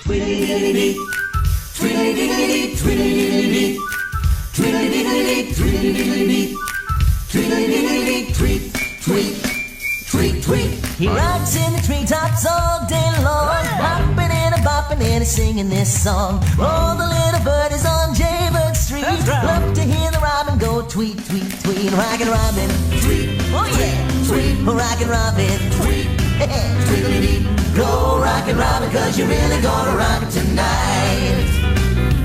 Tweedledee, tweedledee, tweedledee, tweedledee, tweedledee, tweedledee, tweet, tweet, tweet, tweet. He rocks in the treetops all day long, hopping and a bopping and a singing this song. All the little birdies on Jaybird Street love to hear the robin go tweet, tweet, tweet. Rockin' Robin, tweet, oh yeah, tweet. Rockin' Robin, tweet, tweedledee. Go rockin' Robin, 'cause you're really gonna rock it tonight.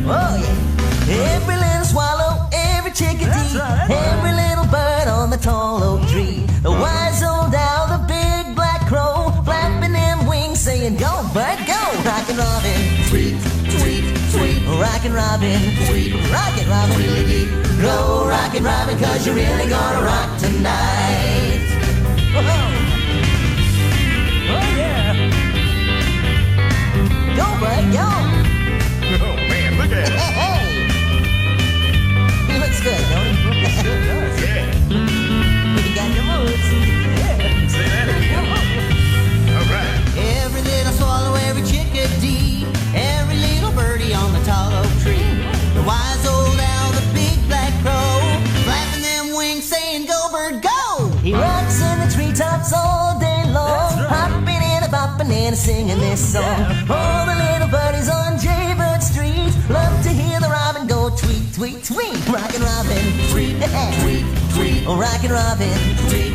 Oh yeah. Every little swallow, every chickadee, every little bird on the tall oak tree. The wise old owl, the big black crow, flapping them wings, saying, go, bird, go. Rockin' Robin, tweet, tweet, tweet. Rockin' Robin, tweet, rockin' Robin, tweedledee. Go rockin' Robin, 'cause you're really gonna rock tonight. Oh yeah. Go, bud, go. Oh man, look at him. Hey. He looks good, don't he? Sure does, yeah. You got your moves. Yeah, say that again. All right. Every little swallow, every chickadee, every little birdie on the tall oak tree. The wise old owl, the big black crow, flapping them wings, saying, go, bird, go. He rocks in the treetops all day long, hopping and a bopping and a singing this song. All the little birdies on Jaybird Street love to hear the robin go tweet, tweet, tweet. Rockin' Robin, tweet, tweet, tweet. Oh, Rockin' Robin, tweet.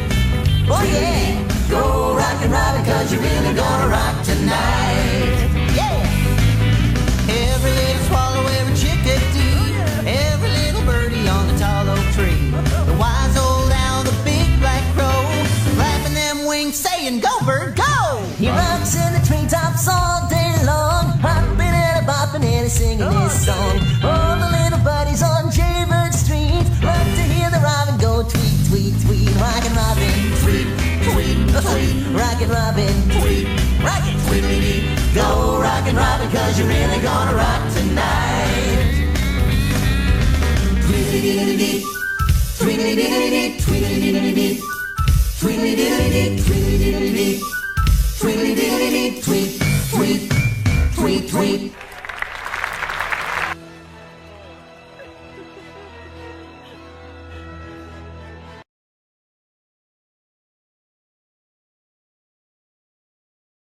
Oh yeah. Go rockin' Robin, 'cause you're really gonna rock tonight. Yeah. Every little swallow, every chickadee, every little birdie on the tall oak tree. The wise old owl, the big black crow, flapping them wings, saying, go, bird, go. He rocks in the treetops all day long, hopping and a bopping and a singing this song. All the little buddies on Jaybird Street love to hear the robin go tweet, tweet, tweet. Rockin' Robin, tweet, tweet, tweet. Rockin' Robin, tweet, rockin' tweedledee. Go rockin' Robin, 'cause you're really gonna rock tonight. Tweedledee, tweedledee, tweedledee, tweedledee, tweedledee, tweedledee, tweedledee, tweet, tweet, tweet, tweet.